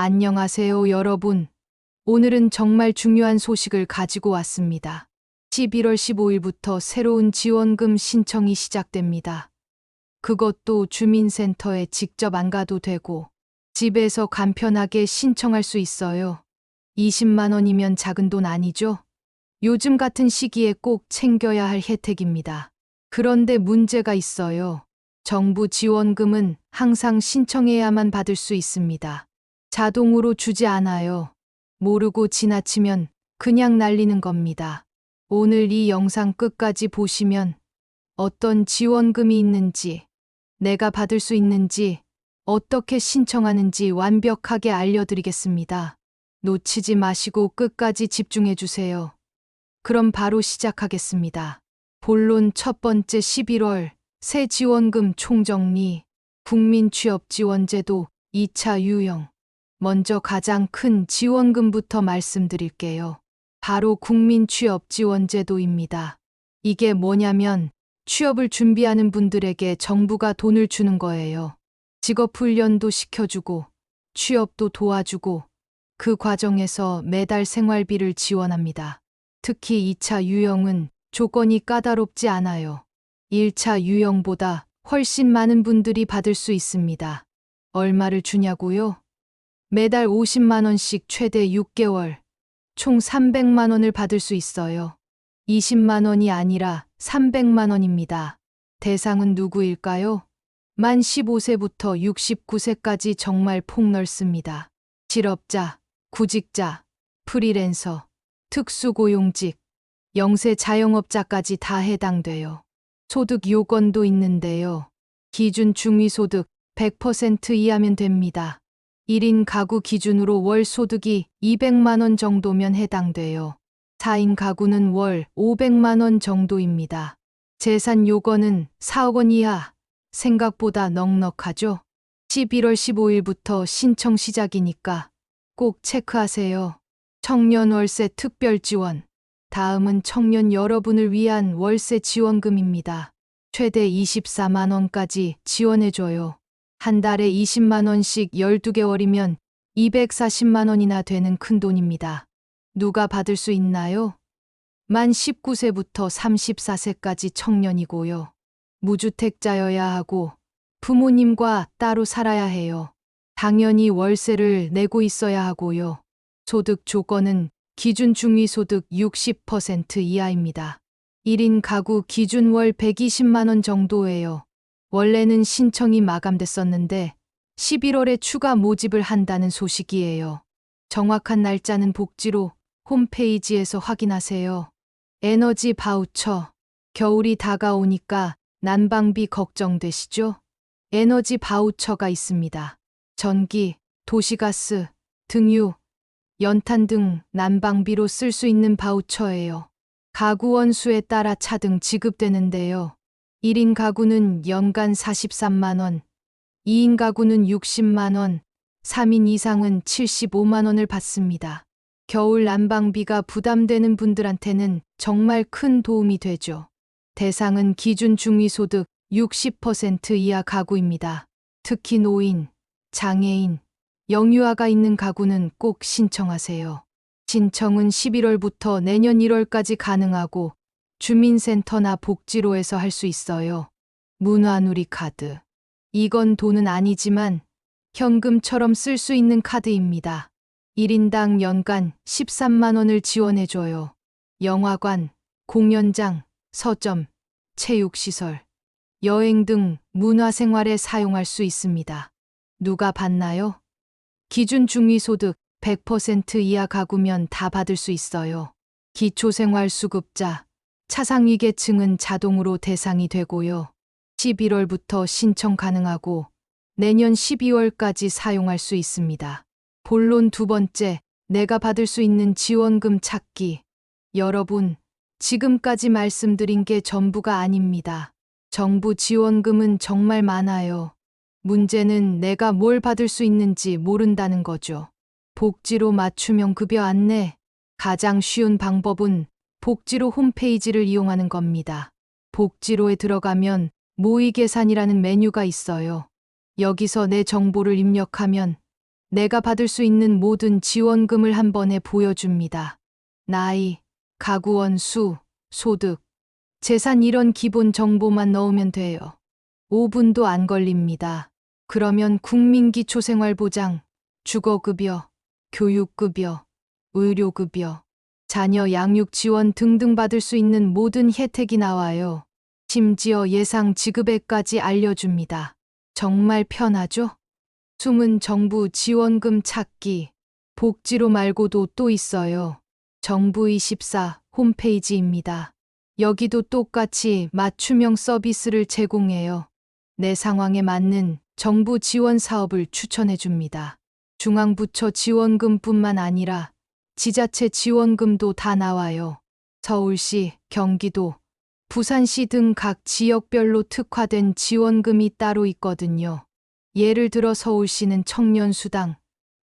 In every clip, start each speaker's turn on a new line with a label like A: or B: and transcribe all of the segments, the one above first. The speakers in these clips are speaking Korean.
A: 안녕하세요, 여러분. 오늘은 정말 중요한 소식을 가지고 왔습니다. 11월 15일부터 새로운 지원금 신청이 시작됩니다. 그것도 주민센터에 직접 안 가도 되고 집에서 간편하게 신청할 수 있어요. 20만 원이면 작은 돈 아니죠? 요즘 같은 시기에 꼭 챙겨야 할 혜택입니다. 그런데 문제가 있어요. 정부 지원금은 항상 신청해야만 받을 수 있습니다. 자동으로 주지 않아요. 모르고 지나치면 그냥 날리는 겁니다. 오늘 이 영상 끝까지 보시면 어떤 지원금이 있는지, 내가 받을 수 있는지, 어떻게 신청하는지 완벽하게 알려드리겠습니다. 놓치지 마시고 끝까지 집중해 주세요. 그럼 바로 시작하겠습니다. 본론 첫 번째 11월 새 지원금 총정리, 국민취업지원제도 2차 유형. 먼저 가장 큰 지원금부터 말씀드릴게요. 바로 국민취업지원제도입니다. 이게 뭐냐면 취업을 준비하는 분들에게 정부가 돈을 주는 거예요. 직업훈련도 시켜주고 취업도 도와주고 그 과정에서 매달 생활비를 지원합니다. 특히 2차 유형은 조건이 까다롭지 않아요. 1차 유형보다 훨씬 많은 분들이 받을 수 있습니다. 얼마를 주냐고요? 매달 50만 원씩 최대 6개월, 총 300만 원을 받을 수 있어요. 20만 원이 아니라 300만 원입니다. 대상은 누구일까요? 만 15세부터 69세까지 정말 폭넓습니다. 실업자, 구직자, 프리랜서, 특수고용직, 영세 자영업자까지 다 해당돼요. 소득 요건도 있는데요. 기준 중위소득 100% 이하면 됩니다. 1인 가구 기준으로 월 소득이 200만 원 정도면 해당돼요. 4인 가구는 월 500만 원 정도입니다. 재산 요건은 4억 원 이하. 생각보다 넉넉하죠? 11월 15일부터 신청 시작이니까 꼭 체크하세요. 청년 월세 특별 지원. 다음은 청년 여러분을 위한 월세 지원금입니다. 최대 24만 원까지 지원해줘요. 한 달에 20만 원씩 12개월이면 240만 원이나 되는 큰 돈입니다. 누가 받을 수 있나요? 만 19세부터 34세까지 청년이고요. 무주택자여야 하고 부모님과 따로 살아야 해요. 당연히 월세를 내고 있어야 하고요. 소득 조건은 기준 중위소득 60% 이하입니다. 1인 가구 기준 월 120만 원 정도예요. 원래는 신청이 마감됐었는데 11월에 추가 모집을 한다는 소식이에요. 정확한 날짜는 복지로 홈페이지에서 확인하세요. 에너지 바우처. 겨울이 다가오니까 난방비 걱정되시죠? 에너지 바우처가 있습니다. 전기, 도시가스, 등유, 연탄 등 난방비로 쓸 수 있는 바우처예요. 가구 원수에 따라 차등 지급되는데요. 1인 가구는 연간 43만 원, 2인 가구는 60만 원, 3인 이상은 75만 원을 받습니다. 겨울 난방비가 부담되는 분들한테는 정말 큰 도움이 되죠. 대상은 기준 중위소득 60% 이하 가구입니다. 특히 노인, 장애인, 영유아가 있는 가구는 꼭 신청하세요. 신청은 11월부터 내년 1월까지 가능하고 주민센터나 복지로에서 할 수 있어요. 문화누리 카드. 이건 돈은 아니지만 현금처럼 쓸 수 있는 카드입니다. 1인당 연간 13만 원을 지원해줘요. 영화관, 공연장, 서점, 체육시설, 여행 등 문화생활에 사용할 수 있습니다. 누가 받나요? 기준 중위소득 100% 이하 가구면 다 받을 수 있어요. 기초생활수급자, 차상위계층은 자동으로 대상이 되고요. 11월부터 신청 가능하고 내년 12월까지 사용할 수 있습니다. 본론 두 번째, 내가 받을 수 있는 지원금 찾기. 여러분, 지금까지 말씀드린 게 전부가 아닙니다. 정부 지원금은 정말 많아요. 문제는 내가 뭘 받을 수 있는지 모른다는 거죠. 복지로 맞춤형 급여 안내. 가장 쉬운 방법은 복지로 홈페이지를 이용하는 겁니다. 복지로에 들어가면 모의 계산이라는 메뉴가 있어요. 여기서 내 정보를 입력하면 내가 받을 수 있는 모든 지원금을 한 번에 보여줍니다. 나이, 가구원 수, 소득, 재산 이런 기본 정보만 넣으면 돼요. 5분도 안 걸립니다. 그러면 국민기초생활보장, 주거급여, 교육급여, 의료급여, 자녀 양육 지원 등등 받을 수 있는 모든 혜택이 나와요. 심지어 예상 지급액까지 알려줍니다. 정말 편하죠? 숨은 정부 지원금 찾기. 복지로 말고도 또 있어요. 정부24 홈페이지입니다. 여기도 똑같이 맞춤형 서비스를 제공해요. 내 상황에 맞는 정부 지원 사업을 추천해 줍니다. 중앙부처 지원금뿐만 아니라 지자체 지원금도 다 나와요. 서울시, 경기도, 부산시 등 각 지역별로 특화된 지원금이 따로 있거든요. 예를 들어 서울시는 청년수당,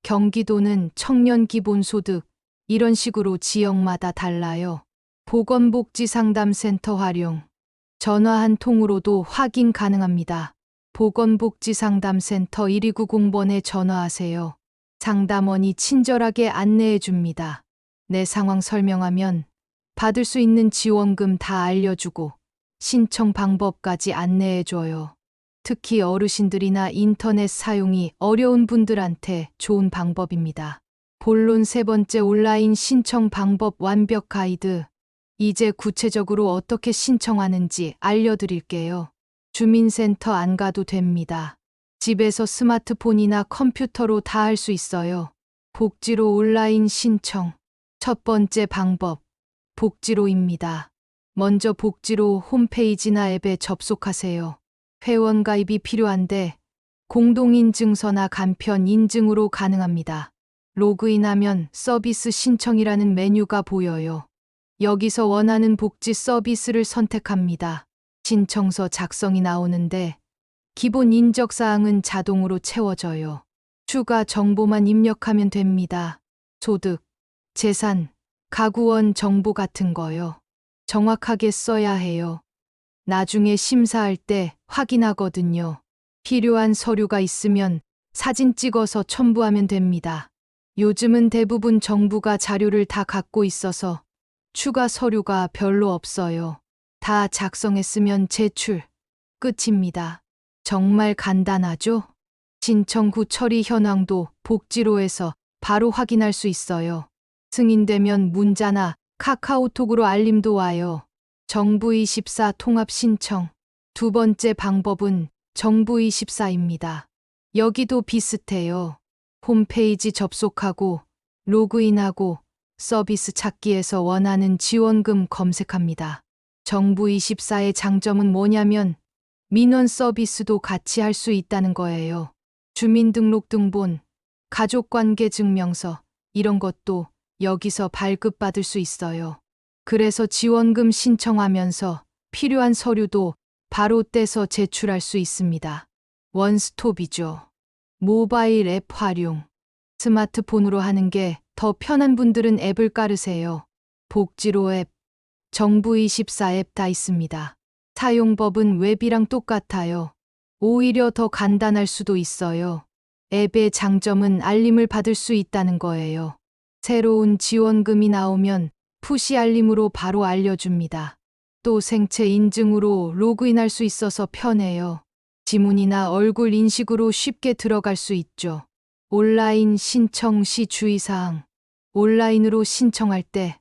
A: 경기도는 청년기본소득, 이런 식으로 지역마다 달라요. 보건복지상담센터 활용. 전화 한 통으로도 확인 가능합니다. 보건복지상담센터 1290번에 전화하세요. 상담원이 친절하게 안내해 줍니다. 내 상황 설명하면 받을 수 있는 지원금 다 알려주고 신청 방법까지 안내해 줘요. 특히 어르신들이나 인터넷 사용이 어려운 분들한테 좋은 방법입니다. 본론 세 번째 온라인 신청 방법 완벽 가이드. 이제 구체적으로 어떻게 신청하는지 알려드릴게요. 주민센터 안 가도 됩니다. 집에서 스마트폰이나 컴퓨터로 다 할 수 있어요. 복지로 온라인 신청. 첫 번째 방법, 복지로입니다. 먼저 복지로 홈페이지나 앱에 접속하세요. 회원 가입이 필요한데 공동인증서나 간편 인증으로 가능합니다. 로그인하면 서비스 신청이라는 메뉴가 보여요. 여기서 원하는 복지 서비스를 선택합니다. 신청서 작성이 나오는데 기본 인적사항은 자동으로 채워져요. 추가 정보만 입력하면 됩니다. 소득, 재산, 가구원 정보 같은 거요. 정확하게 써야 해요. 나중에 심사할 때 확인하거든요. 필요한 서류가 있으면 사진 찍어서 첨부하면 됩니다. 요즘은 대부분 정부가 자료를 다 갖고 있어서 추가 서류가 별로 없어요. 다 작성했으면 제출, 끝입니다. 정말 간단하죠? 신청 후 처리 현황도 복지로에서 바로 확인할 수 있어요. 승인되면 문자나 카카오톡으로 알림도 와요. 정부24 통합 신청. 두 번째 방법은 정부24입니다. 여기도 비슷해요. 홈페이지 접속하고 로그인하고 서비스 찾기에서 원하는 지원금 검색합니다. 정부24의 장점은 뭐냐면 민원 서비스도 같이 할 수 있다는 거예요. 주민등록등본, 가족관계증명서 이런 것도 여기서 발급받을 수 있어요. 그래서 지원금 신청하면서 필요한 서류도 바로 떼서 제출할 수 있습니다. 원스톱이죠. 모바일 앱 활용. 스마트폰으로 하는 게 더 편한 분들은 앱을 깔으세요. 복지로 앱, 정부24 앱 다 있습니다. 사용법은 웹이랑 똑같아요. 오히려 더 간단할 수도 있어요. 앱의 장점은 알림을 받을 수 있다는 거예요. 새로운 지원금이 나오면 푸시 알림으로 바로 알려줍니다. 또 생체 인증으로 로그인할 수 있어서 편해요. 지문이나 얼굴 인식으로 쉽게 들어갈 수 있죠. 온라인 신청 시 주의사항. 온라인으로 신청할 때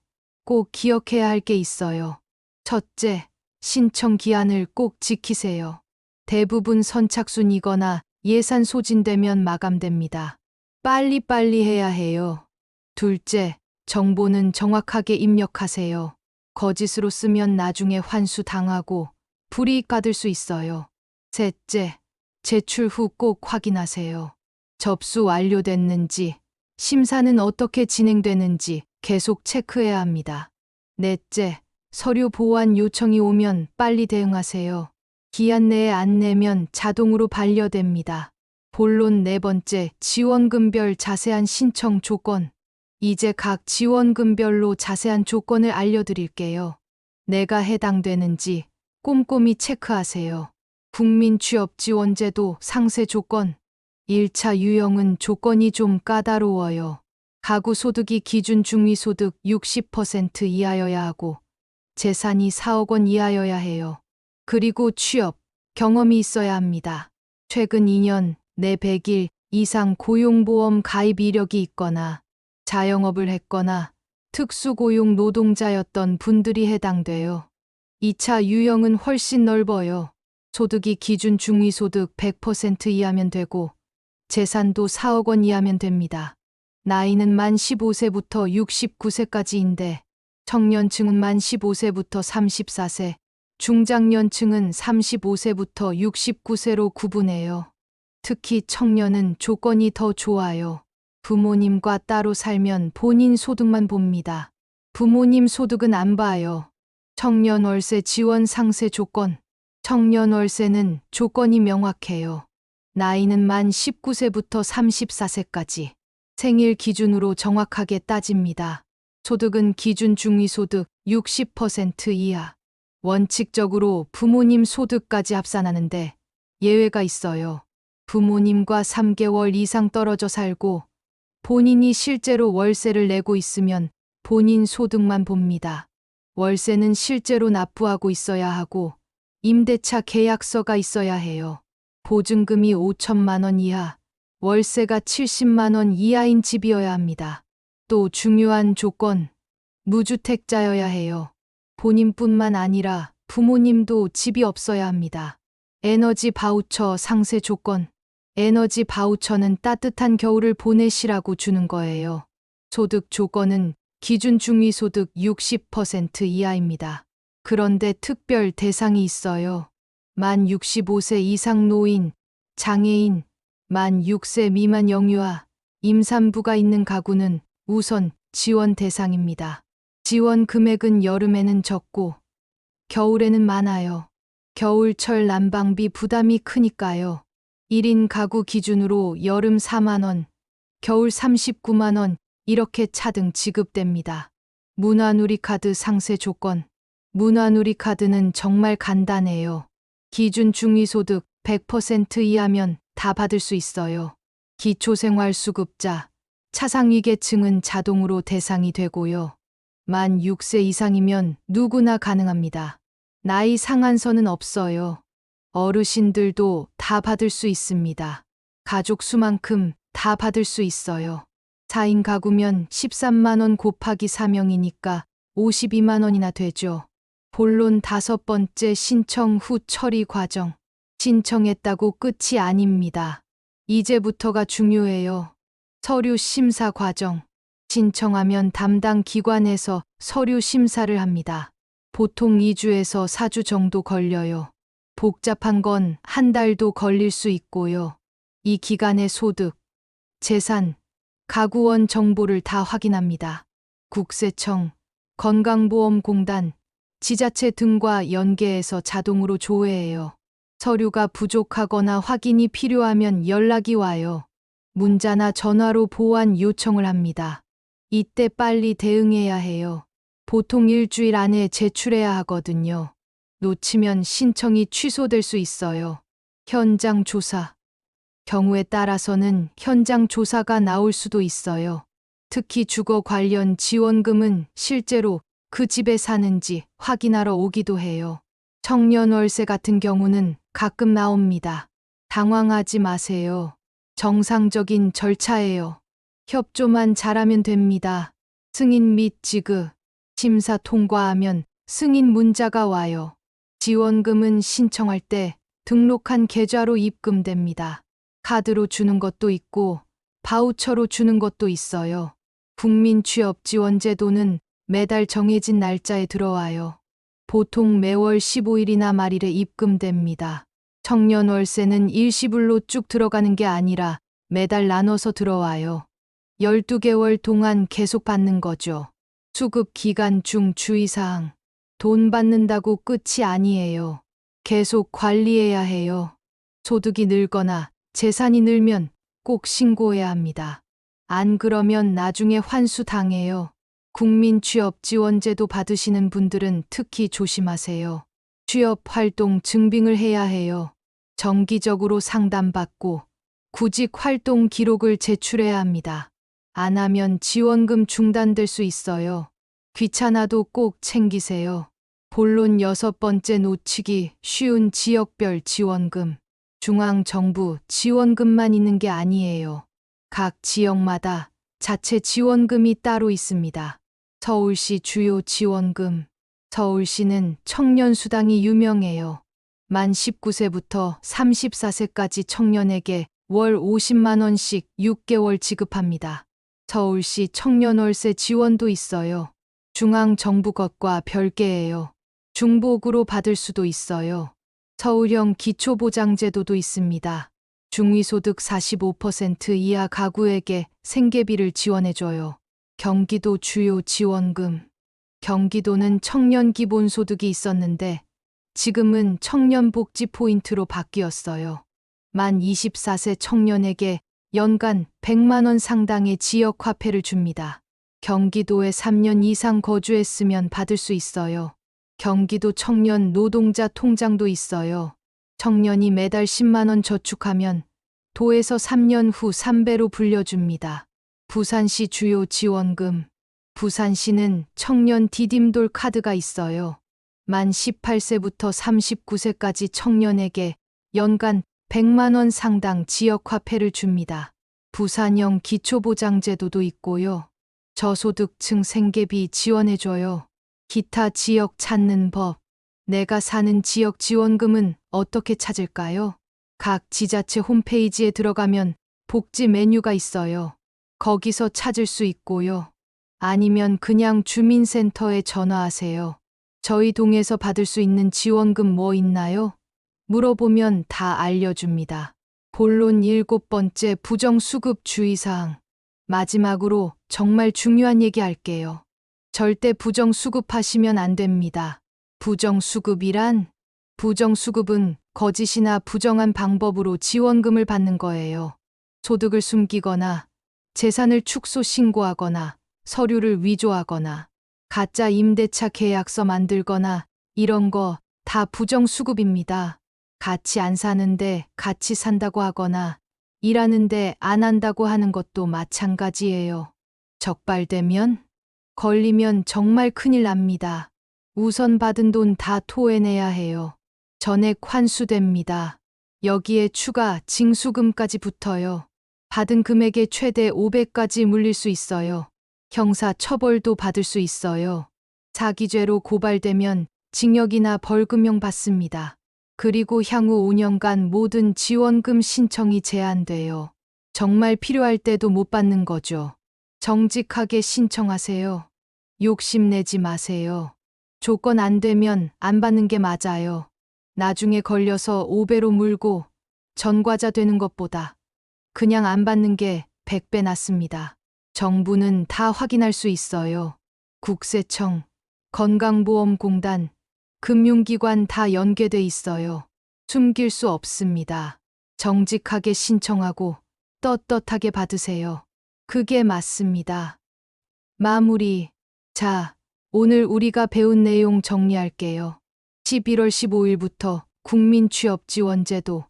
A: 꼭 기억해야 할 게 있어요. 첫째, 신청 기한을 꼭 지키세요. 대부분 선착순이거나 예산 소진되면 마감됩니다. 빨리빨리 해야 해요. 둘째, 정보는 정확하게 입력하세요. 거짓으로 쓰면 나중에 환수 당하고 불이익 받을 수 있어요. 셋째, 제출 후 꼭 확인하세요. 접수 완료됐는지, 심사는 어떻게 진행되는지 계속 체크해야 합니다. 넷째, 서류 보완 요청이 오면 빨리 대응하세요. 기한 내에 안 내면 자동으로 반려됩니다. 본론 네 번째, 지원금별 자세한 신청 조건. 이제 각 지원금별로 자세한 조건을 알려드릴게요. 내가 해당되는지 꼼꼼히 체크하세요. 국민취업지원제도 상세 조건. 1차 유형은 조건이 좀 까다로워요. 가구 소득이 기준 중위소득 60% 이하여야 하고 재산이 4억 원 이하여야 해요. 그리고 취업, 경험이 있어야 합니다. 최근 2년 내 100일 이상 고용보험 가입 이력이 있거나 자영업을 했거나 특수고용 노동자였던 분들이 해당돼요. 2차 유형은 훨씬 넓어요. 소득이 기준 중위소득 100% 이하면 되고 재산도 4억 원 이하면 됩니다. 나이는 만 15세부터 69세까지인데 청년층은 만 15세부터 34세, 중장년층은 35세부터 69세로 구분해요. 특히 청년은 조건이 더 좋아요. 부모님과 따로 살면 본인 소득만 봅니다. 부모님 소득은 안 봐요. 청년 월세 지원 상세 조건. 청년 월세는 조건이 명확해요. 나이는 만 19세부터 34세까지. 생일 기준으로 정확하게 따집니다. 소득은 기준 중위소득 60% 이하. 원칙적으로 부모님 소득까지 합산하는데 예외가 있어요. 부모님과 3개월 이상 떨어져 살고 본인이 실제로 월세를 내고 있으면 본인 소득만 봅니다. 월세는 실제로 납부하고 있어야 하고 임대차 계약서가 있어야 해요. 보증금이 5천만 원 이하, 월세가 70만 원 이하인 집이어야 합니다. 또 중요한 조건, 무주택자여야 해요. 본인뿐만 아니라 부모님도 집이 없어야 합니다. 에너지 바우처 상세 조건. 에너지 바우처는 따뜻한 겨울을 보내시라고 주는 거예요. 소득 조건은 기준 중위소득 60% 이하입니다. 그런데 특별 대상이 있어요. 만 65세 이상 노인, 장애인, 만 6세 미만 영유아, 임산부가 있는 가구는 우선 지원 대상입니다. 지원 금액은 여름에는 적고 겨울에는 많아요. 겨울철 난방비 부담이 크니까요. 1인 가구 기준으로 여름 4만 원, 겨울 39만 원 이렇게 차등 지급됩니다. 문화누리카드 상세 조건. 문화누리카드는 정말 간단해요. 기준 중위소득 100% 이하면 다 받을 수 있어요. 기초생활수급자, 차상위계층은 자동으로 대상이 되고요. 만 6세 이상이면 누구나 가능합니다. 나이 상한선은 없어요. 어르신들도 다 받을 수 있습니다. 가족 수만큼 다 받을 수 있어요. 4인 가구면 13만 원 곱하기 4명이니까 52만 원이나 되죠. 본론 5번째 신청 후 처리 과정. 신청했다고 끝이 아닙니다. 이제부터가 중요해요. 서류 심사 과정. 신청하면 담당 기관에서 서류 심사를 합니다. 보통 2주에서 4주 정도 걸려요. 복잡한 건 한 달도 걸릴 수 있고요. 이 기간의 소득, 재산, 가구원 정보를 다 확인합니다. 국세청, 건강보험공단, 지자체 등과 연계해서 자동으로 조회해요. 서류가 부족하거나 확인이 필요하면 연락이 와요. 문자나 전화로 보완 요청을 합니다. 이때 빨리 대응해야 해요. 보통 일주일 안에 제출해야 하거든요. 놓치면 신청이 취소될 수 있어요. 현장 조사. 경우에 따라서는 현장 조사가 나올 수도 있어요. 특히 주거 관련 지원금은 실제로 그 집에 사는지 확인하러 오기도 해요. 청년 월세 같은 경우는 가끔 나옵니다. 당황하지 마세요. 정상적인 절차예요. 협조만 잘하면 됩니다. 승인 및 지급, 심사 통과하면 승인 문자가 와요. 지원금은 신청할 때 등록한 계좌로 입금됩니다. 카드로 주는 것도 있고 바우처로 주는 것도 있어요. 국민취업지원제도는 매달 정해진 날짜에 들어와요. 보통 매월 15일이나 말일에 입금됩니다. 청년 월세는 일시불로 쭉 들어가는 게 아니라 매달 나눠서 들어와요. 12개월 동안 계속 받는 거죠. 수급 기간 중 주의사항. 돈 받는다고 끝이 아니에요. 계속 관리해야 해요. 소득이 늘거나 재산이 늘면 꼭 신고해야 합니다. 안 그러면 나중에 환수 당해요. 국민취업지원제도 받으시는 분들은 특히 조심하세요. 취업활동 증빙을 해야 해요. 정기적으로 상담받고 구직 활동 기록을 제출해야 합니다. 안 하면 지원금 중단될 수 있어요. 귀찮아도 꼭 챙기세요. 본론 6번째 놓치기 쉬운 지역별 지원금. 중앙정부 지원금만 있는 게 아니에요. 각 지역마다 자체 지원금이 따로 있습니다. 서울시 주요 지원금. 서울시는 청년수당이 유명해요. 만 19세부터 34세까지 청년에게 월 50만 원씩 6개월 지급합니다. 서울시 청년월세 지원도 있어요. 중앙정부 것과 별개예요. 중복으로 받을 수도 있어요. 서울형 기초보장제도도 있습니다. 중위소득 45% 이하 가구에게 생계비를 지원해줘요. 경기도 주요 지원금. 경기도는 청년 기본소득이 있었는데 지금은 청년복지 포인트로 바뀌었어요. 만 24세 청년에게 연간 100만 원 상당의 지역화폐를 줍니다. 경기도에 3년 이상 거주했으면 받을 수 있어요. 경기도 청년 노동자 통장도 있어요. 청년이 매달 10만 원 저축하면 도에서 3년 후 3배로 불려줍니다. 부산시 주요 지원금. 부산시는 청년 디딤돌 카드가 있어요. 만 18세부터 39세까지 청년에게 연간 100만 원 상당 지역화폐를 줍니다. 부산형 기초보장제도도 있고요. 저소득층 생계비 지원해줘요. 기타 지역 찾는 법. 내가 사는 지역 지원금은 어떻게 찾을까요? 각 지자체 홈페이지에 들어가면 복지 메뉴가 있어요. 거기서 찾을 수 있고요. 아니면 그냥 주민센터에 전화하세요. 저희 동에서 받을 수 있는 지원금 뭐 있나요? 물어보면 다 알려줍니다. 본론 7번째 부정수급 주의사항. 마지막으로 정말 중요한 얘기 할게요. 절대 부정수급하시면 안 됩니다. 부정수급은 거짓이나 부정한 방법으로 지원금을 받는 거예요. 소득을 숨기거나 재산을 축소 신고하거나 서류를 위조하거나 가짜 임대차 계약서 만들거나 이런 거 다 부정수급입니다. 같이 안 사는데 같이 산다고 하거나 일하는데 안 한다고 하는 것도 마찬가지예요. 적발되면 걸리면 정말 큰일 납니다. 우선 받은 돈 다 토해내야 해요. 전액 환수됩니다. 여기에 추가 징수금까지 붙어요. 받은 금액의 최대 5배까지 물릴 수 있어요. 형사 처벌도 받을 수 있어요. 사기죄로 고발되면 징역이나 벌금형 받습니다. 그리고 향후 5년간 모든 지원금 신청이 제한돼요. 정말 필요할 때도 못 받는 거죠. 정직하게 신청하세요. 욕심내지 마세요. 조건 안 되면 안 받는 게 맞아요. 나중에 걸려서 5배로 물고 전과자 되는 것보다 그냥 안 받는 게 100배 낫습니다. 정부는 다 확인할 수 있어요. 국세청, 건강보험공단, 금융기관 다 연계돼 있어요. 숨길 수 없습니다. 정직하게 신청하고 떳떳하게 받으세요. 그게 맞습니다. 마무리. 자, 오늘 우리가 배운 내용 정리할게요. 11월 15일부터 국민취업지원제도,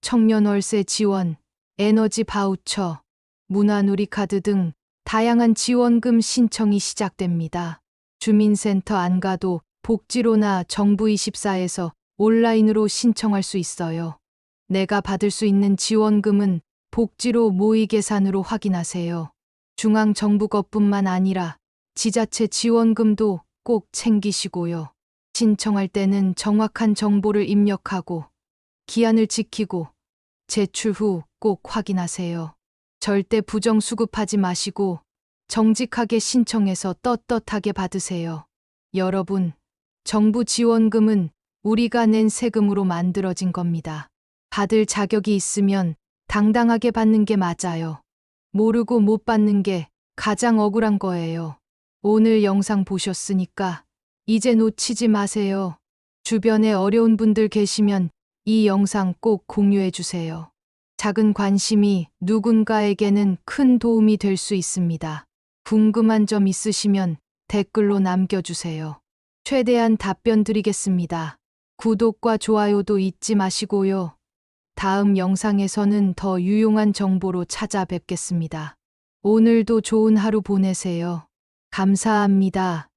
A: 청년월세 지원, 에너지 바우처, 문화누리카드 등 다양한 지원금 신청이 시작됩니다. 주민센터 안 가도 복지로나 정부24에서 온라인으로 신청할 수 있어요. 내가 받을 수 있는 지원금은 복지로 모의계산으로 확인하세요. 중앙정부 것뿐만 아니라 지자체 지원금도 꼭 챙기시고요. 신청할 때는 정확한 정보를 입력하고 기한을 지키고 제출 후 꼭 확인하세요. 절대 부정수급하지 마시고 정직하게 신청해서 떳떳하게 받으세요. 여러분, 정부 지원금은 우리가 낸 세금으로 만들어진 겁니다. 받을 자격이 있으면 당당하게 받는 게 맞아요. 모르고 못 받는 게 가장 억울한 거예요. 오늘 영상 보셨으니까 이제 놓치지 마세요. 주변에 어려운 분들 계시면 이 영상 꼭 공유해 주세요. 작은 관심이 누군가에게는 큰 도움이 될 수 있습니다. 궁금한 점 있으시면 댓글로 남겨주세요. 최대한 답변 드리겠습니다. 구독과 좋아요도 잊지 마시고요. 다음 영상에서는 더 유용한 정보로 찾아뵙겠습니다. 오늘도 좋은 하루 보내세요. 감사합니다.